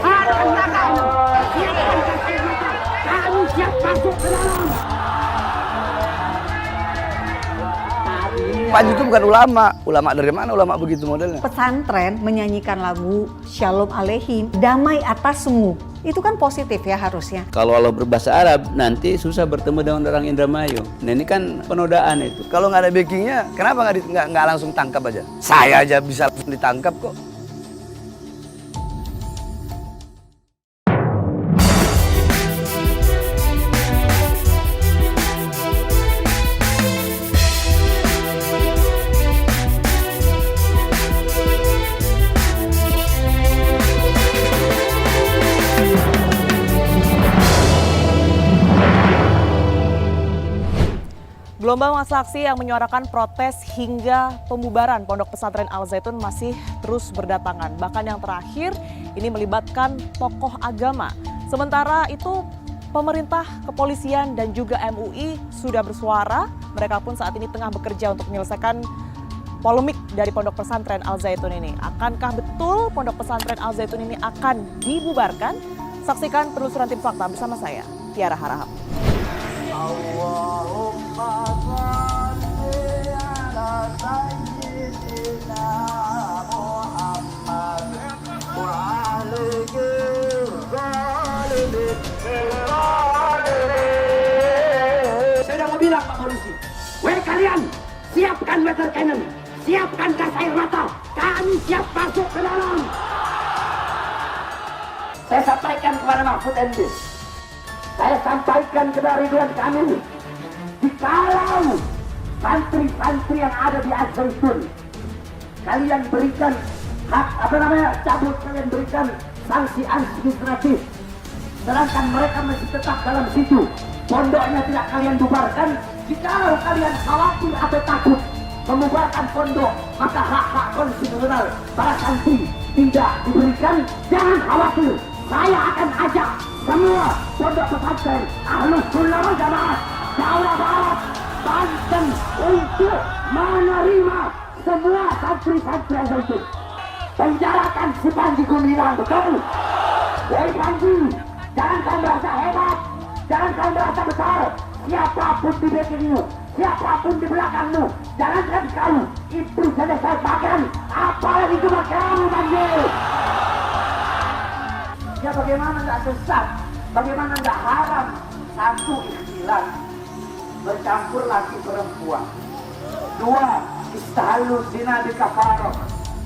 Hadang belakang, siapkan gas air mata, kami siap masuk ke dalam. Panji itu bukan ulama. Ulama dari mana ulama begitu modelnya? Pesantren menyanyikan lagu Shalom Aleihim, damai atasmu. Itu kan positif ya harusnya. Kalau Allah berbahasa Arab, nanti susah bertemu dengan orang Indramayu. Nah ini kan penodaan itu. Kalau nggak ada backingnya, kenapa nggak langsung tangkap aja? Saya aja bisa ditangkap kok. Gelombang massa aksi yang menyuarakan protes hingga pembubaran Pondok Pesantren Al Zaitun masih terus berdatangan. Bahkan yang terakhir ini melibatkan tokoh agama. Sementara itu pemerintah, kepolisian dan juga MUI sudah bersuara. Mereka pun saat ini tengah bekerja untuk menyelesaikan polemik dari Pondok Pesantren Al Zaitun ini. Akankah betul Pondok Pesantren Al Zaitun ini akan dibubarkan? Saksikan penelusuran tim fakta bersama saya, Tiara Harahap. Allahumma shalli ala sayyidina Muhammad wa alihi Saya udah bilang Pak Polisi, weh kalian, siapkan water cannon, siapkan gas air mata, kami siap masuk ke dalam. Saya sampaikan kepada Mahfud MD, saya sampaikan kepada Ridwan Kamil, jikalau santri-santri yang ada di Al Zaitun kalian berikan hak cabut, kalian berikan sanksi administratif, sedangkan mereka masih tetap dalam situ, pondoknya tidak kalian bubarkan. Jikalau kalian khawatir atau takut membubarkan pondok, maka hak-hak konstitusional para santri tidak diberikan. Jangan khawatir, saya akan ajak semua pondok pesantren Ahlus Sunnah wal Jamaah Jawa Barat, Banten untuk menerima semua santri-santri Al Zaitun. Penjarakan si Panji Gumilang, betul? Woi Panji, jangan kau merasa hebat, jangan kau merasa besar. Siapapun di backingmu, siapapun di belakangmu, jangankan kau, itu saja saya pakai. Apalagi cuma kamu, Panji. Ya bagaimana nggak sesat, bagaimana nggak haram satu ikhtilat bercampur laki perempuan, dua istahalu zina di kafarah,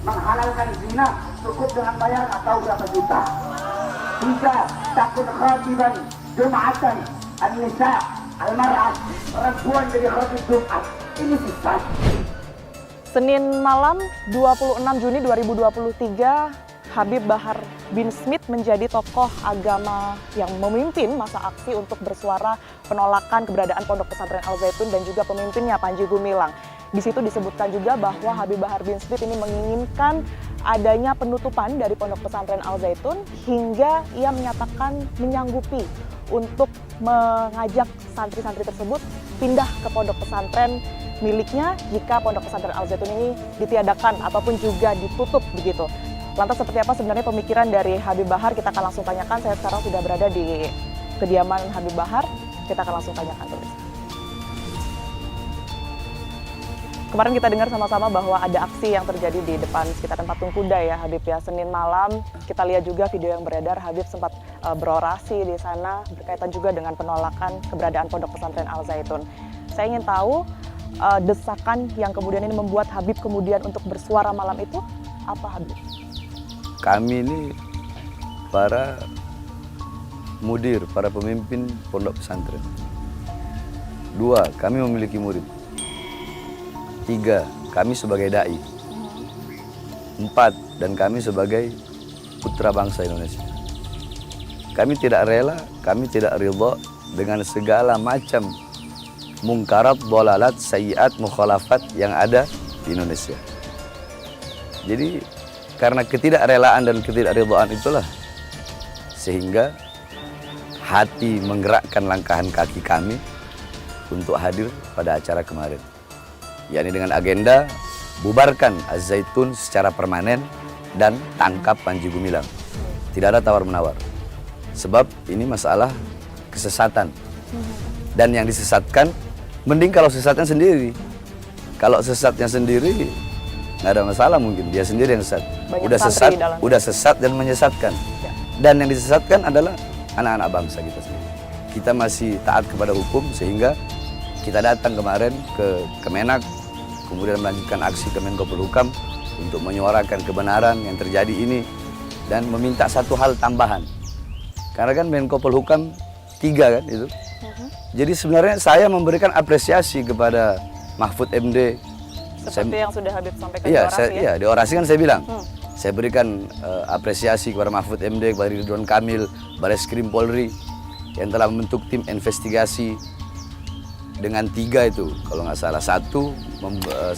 menghalalkan zina cukup dengan bayar atau berapa juta, tiga takut khatiban jumatan an-nisa al-mar'ah, perempuan jadi khatib Jumat. Ini sesat. Senin malam 26 Juni 2023, Habib Bahar bin Smith menjadi tokoh agama yang memimpin masa aksi untuk bersuara penolakan keberadaan Pondok Pesantren Al Zaitun dan juga pemimpinnya Panji Gumilang. Di situ disebutkan juga bahwa Habib Bahar bin Smith ini menginginkan adanya penutupan dari Pondok Pesantren Al Zaitun hingga ia menyatakan menyanggupi untuk mengajak santri-santri tersebut pindah ke pondok pesantren miliknya jika Pondok Pesantren Al Zaitun ini ditiadakan ataupun juga ditutup begitu. Lantas seperti apa sebenarnya pemikiran dari Habib Bahar? Kita akan langsung tanyakan. Saya sekarang sudah berada di kediaman Habib Bahar. Kita akan langsung tanyakan terus. Kemarin kita dengar sama-sama bahwa ada aksi yang terjadi di depan sekitaran Patung Kuda ya Habib ya, Senin malam. Kita lihat juga video yang beredar, Habib sempat berorasi di sana berkaitan juga dengan penolakan keberadaan Pondok Pesantren Al Zaitun. Saya ingin tahu desakan yang kemudian ini membuat Habib kemudian untuk bersuara malam itu apa, Habib? Kami ini para mudir, para pemimpin pondok pesantren. Dua, kami memiliki murid. Tiga, kami sebagai dai. Empat, dan kami sebagai putra bangsa Indonesia. Kami tidak rela, kami tidak ridha dengan segala macam mungkarat, dhalalat, sayyiat, mukhalafat yang ada di Indonesia. Jadi karena ketidakrelaan dan ketidakridhaan itulah sehingga hati menggerakkan langkahan kaki kami untuk hadir pada acara kemarin, yakni dengan agenda bubarkan Al Zaitun secara permanen dan tangkap Panji Gumilang. Tidak ada tawar-menawar. Sebab ini masalah kesesatan. Dan yang disesatkan, mending kalau sesatnya sendiri. Kalau sesatnya sendiri, nggak ada masalah mungkin. Dia sendiri yang sesat. Udah sesat dan menyesatkan. Ya. Dan yang disesatkan adalah anak-anak bangsa kita sendiri. Kita masih taat kepada hukum sehingga kita datang kemarin ke Kemenak, kemudian melanjutkan aksi ke Menko Polhukam untuk menyuarakan kebenaran yang terjadi ini dan meminta satu hal tambahan. Karena kan Menko Polhukam 3 kan itu. Jadi sebenarnya saya memberikan apresiasi kepada Mahfud MD. Seperti yang sudah Habib sampaikan di Iya, orasi, iya, di orasi kan saya bilang. Saya berikan apresiasi kepada Mahfud MD, kepada Ridwan Kamil, Bareskrim Polri yang telah membentuk tim investigasi dengan 3 itu, kalau nggak salah. 1,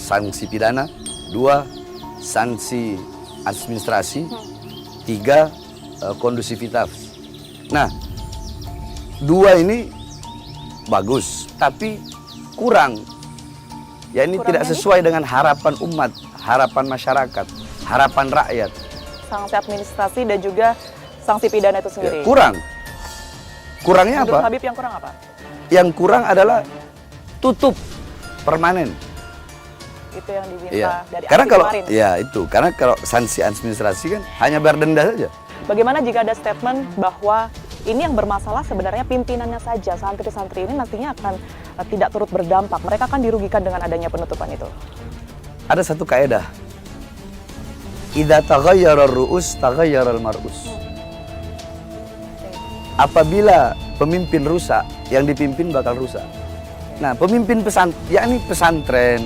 sanksi pidana, 2, sanksi administrasi, 3, kondusivitas. Nah, 2 ini bagus, tapi kurang. Ya ini tidak sesuai dengan harapan umat, harapan masyarakat, harapan rakyat. Sanksi administrasi dan juga sanksi pidana itu sendiri. Ya, kurang. Kurangnya Menurut apa? Habib yang kurang apa? Yang kurang adalah tutup permanen. Itu yang diminta Iya. dari Karena aksi kalau kemarin. ya itu, karena kalau sanksi administrasi kan hanya bayar denda saja. Bagaimana jika ada statement bahwa ini yang bermasalah sebenarnya pimpinannya saja, santri-santri ini nantinya akan tidak turut berdampak, mereka akan dirugikan dengan adanya penutupan itu? Ada satu kaedah. Idza taghayyara ar-ru'us taghayyara al-mar'us. Apabila pemimpin rusak, yang dipimpin bakal rusak. Nah, pemimpin pesantren,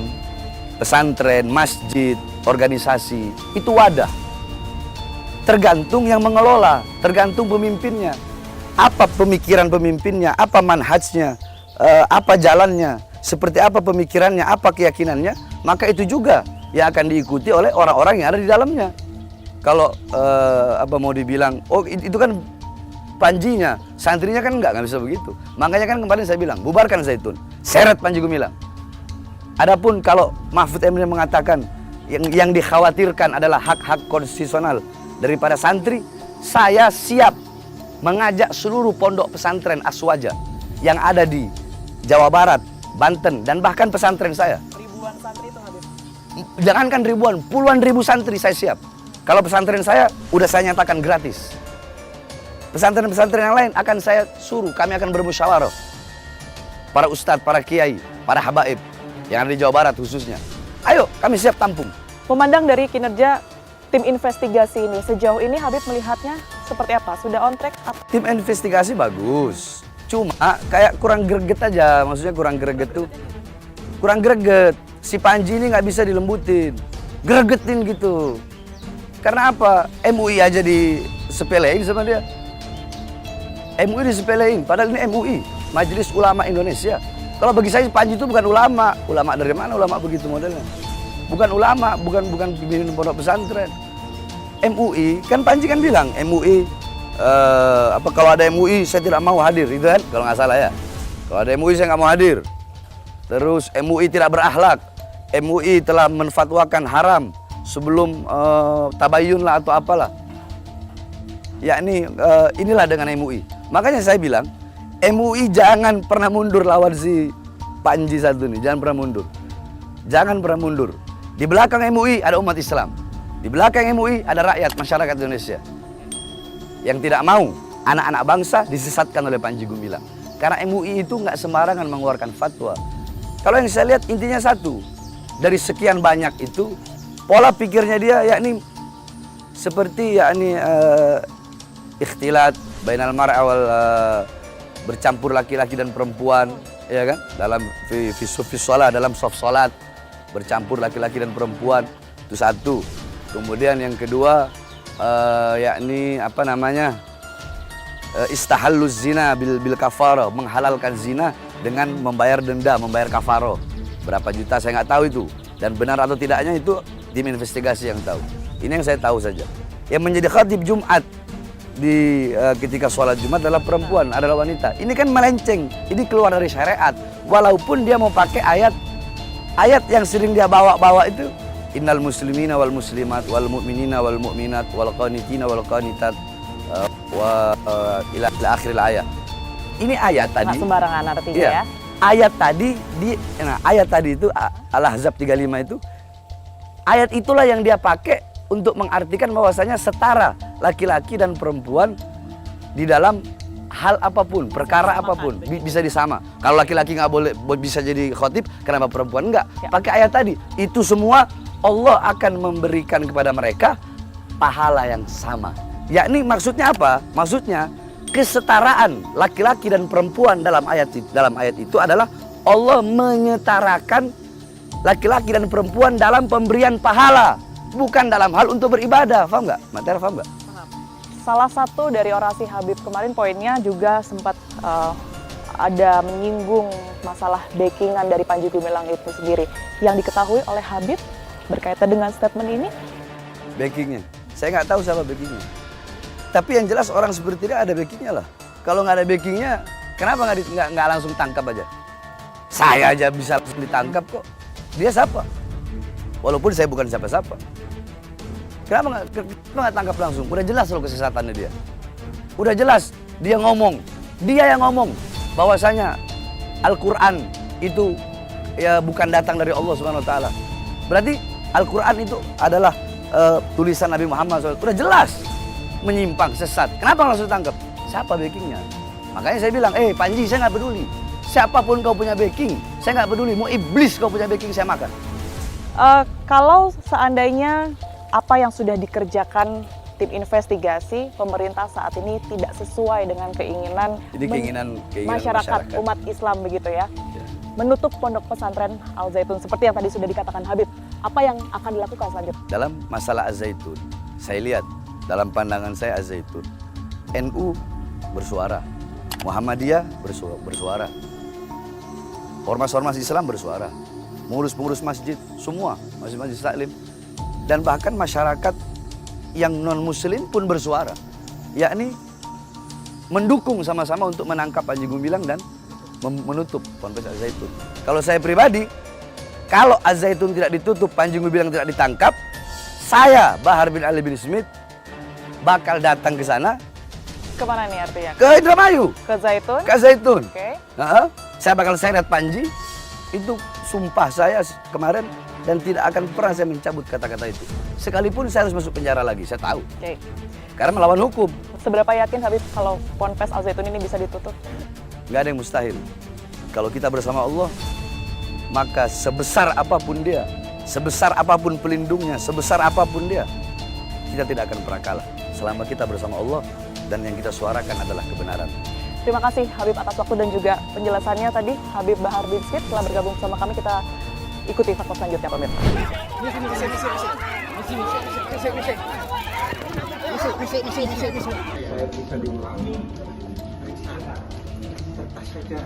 masjid, organisasi, itu wadah. Tergantung yang mengelola, tergantung pemimpinnya. Apa pemikiran pemimpinnya, apa manhajnya, apa jalannya, seperti apa pemikirannya, apa keyakinannya, maka itu juga yang akan diikuti oleh orang-orang yang ada di dalamnya. Kalau mau dibilang, oh itu kan Panjinya, santrinya kan nggak bisa begitu. Makanya kan kemarin saya bilang, bubarkan Zaitun, seret Panji Gumilang. Adapun kalau Mahfud MD mengatakan yang dikhawatirkan adalah hak-hak konstitusional daripada santri, saya siap mengajak seluruh pondok pesantren Aswaja yang ada di Jawa Barat, Banten, dan bahkan pesantren saya. Ribuan santri itu Habib? Jangankan ribuan, puluhan ribu santri saya siap. Kalau pesantren saya, udah saya nyatakan gratis. Pesantren-pesantren yang lain akan saya suruh, kami akan bermusyawarah. Para ustadz, para kiai, para habaib yang ada di Jawa Barat khususnya. Ayo, kami siap tampung. Memandang dari kinerja tim investigasi ini, sejauh ini Habib melihatnya seperti apa? Sudah on track? Tim investigasi bagus. Cuma kayak kurang greget aja, maksudnya kurang greget tuh. Kurang greget. Si Panji ini nggak bisa dilembutin. Gregetin gitu. Karena apa? MUI aja disepelein sama dia. MUI disepelein, padahal ini MUI, Majelis Ulama Indonesia. Kalau bagi saya Panji itu bukan ulama. Ulama dari mana ulama begitu modelnya? Bukan ulama, bukan pimpinan pondok pesantren. MUI, kan Panji kan bilang MUI kalau ada MUI saya tidak mau hadir, itu kan kalau nggak salah ya. Kalau ada MUI saya nggak mau hadir. Terus MUI tidak berakhlak. MUI telah menfatwakan haram sebelum tabayun lah atau apalah. Yakni inilah dengan MUI. Makanya saya bilang MUI jangan pernah mundur lawan si Panji satu nih, jangan pernah mundur. Jangan pernah mundur. Di belakang MUI ada umat Islam. Di belakang MUI ada rakyat masyarakat Indonesia yang tidak mau anak-anak bangsa disesatkan oleh Panji Gumilang. Karena MUI itu nggak sembarangan mengeluarkan fatwa. Kalau yang saya lihat intinya satu, dari sekian banyak itu pola pikirnya dia yakni seperti yakni ikhtilat bainal mar'a wal bercampur laki-laki dan perempuan, ya kan? Dalam fi shalah, dalam soft salat bercampur laki-laki dan perempuan, itu satu. Kemudian yang kedua yakni istahalluz zina bil kafarah, menghalalkan zina dengan membayar denda, membayar kafarah. Berapa juta saya nggak tahu itu, dan benar atau tidaknya itu tim investigasi yang tahu. Ini yang saya tahu saja. Yang menjadi khatib Jumat di ketika sholat Jumat adalah perempuan, adalah wanita. Ini kan melenceng, ini keluar dari syariat. Walaupun dia mau pakai ayat yang sering dia bawa-bawa itu, innal muslimina wal muslimat wal mu'minina wal mu'minat wal qanitina wal qanitat wa ila akhiril ayat. Ini ayat tadi. Nggak sembarangan artinya Iya. ya. Ayat tadi ayat tadi itu Al-Ahzab 35 itu ayat itulah yang dia pakai untuk mengartikan bahwasanya setara laki-laki dan perempuan di dalam hal apapun, perkara apapun bisa disama. Kalau laki-laki nggak boleh bisa jadi khotib, kenapa perempuan nggak? Ya. Pakai ayat tadi. Itu semua Allah akan memberikan kepada mereka pahala yang sama. Yakni maksudnya apa? Maksudnya kesetaraan laki-laki dan perempuan dalam ayat itu adalah Allah menyetarakan laki-laki dan perempuan dalam pemberian pahala, bukan dalam hal untuk beribadah. Paham nggak? Materi paham nggak? Salah satu dari orasi Habib kemarin poinnya juga sempat ada menyinggung masalah backingan dari Panji Gumilang itu sendiri. Yang diketahui oleh Habib berkaitan dengan statement ini? Backingnya, saya nggak tahu siapa backingnya. Tapi yang jelas orang seperti dia ada backingnya lah. Kalau nggak ada backingnya, kenapa nggak langsung tangkap aja? Saya aja bisa langsung ditangkap kok. Dia siapa? Walaupun saya bukan siapa-siapa. Kenapa nggak tangkap langsung? Udah jelas loh kesesatannya dia. Udah jelas dia ngomong. Dia yang ngomong bahwasanya Al-Quran itu ya bukan datang dari Allah Subhanahu Wa Taala. Berarti Al-Quran itu adalah tulisan Nabi Muhammad SAW. Udah jelas menyimpang, sesat. Kenapa langsung tangkap? Siapa backingnya? Makanya saya bilang, Panji, saya nggak peduli. Siapapun kau punya backing, saya nggak peduli. Mau iblis kau punya backing, saya makan. Kalau seandainya apa yang sudah dikerjakan tim investigasi pemerintah saat ini tidak sesuai dengan keinginan, keinginan masyarakat umat Islam begitu ya. Menutup pondok pesantren Al Zaitun seperti yang tadi sudah dikatakan Habib, apa yang akan dilakukan selanjutnya? Dalam masalah Al Zaitun, saya lihat dalam pandangan saya Al Zaitun, NU bersuara, Muhammadiyah bersuara, ormas-ormas Islam bersuara, pengurus-pengurus masjid, semua masjid-masjid taklim, dan bahkan masyarakat yang non-muslim pun bersuara, yakni mendukung sama-sama untuk menangkap Panji Gumilang dan menutup Ponpes Al Zaitun. Kalau saya pribadi, kalau Al Zaitun tidak ditutup, Panji Gumilang tidak ditangkap, saya Bahar bin Ali bin Smith bakal datang ke sana. Kemana nih artinya? Ke Indramayu. Ke Zaitun? Ke Zaitun. Oke. Saya bakal seret Panji. Itu sumpah saya kemarin dan tidak akan pernah saya mencabut kata-kata itu. Sekalipun saya harus masuk penjara lagi, saya tahu. Oke. Karena melawan hukum. Seberapa yakin Habib kalau Ponpes Al Zaitun ini bisa ditutup? Nggak ada yang mustahil. Kalau kita bersama Allah, maka sebesar apapun dia, sebesar apapun pelindungnya, sebesar apapun dia, kita tidak akan pernah kalah. Selama kita bersama Allah dan yang kita suarakan adalah kebenaran. Terima kasih Habib atas waktu dan juga penjelasannya tadi. Habib Bahar bin Smith telah bergabung bersama kami. Kita ikuti fakta selanjutnya pemirsa. Saya bisa dulu. Kertas saja.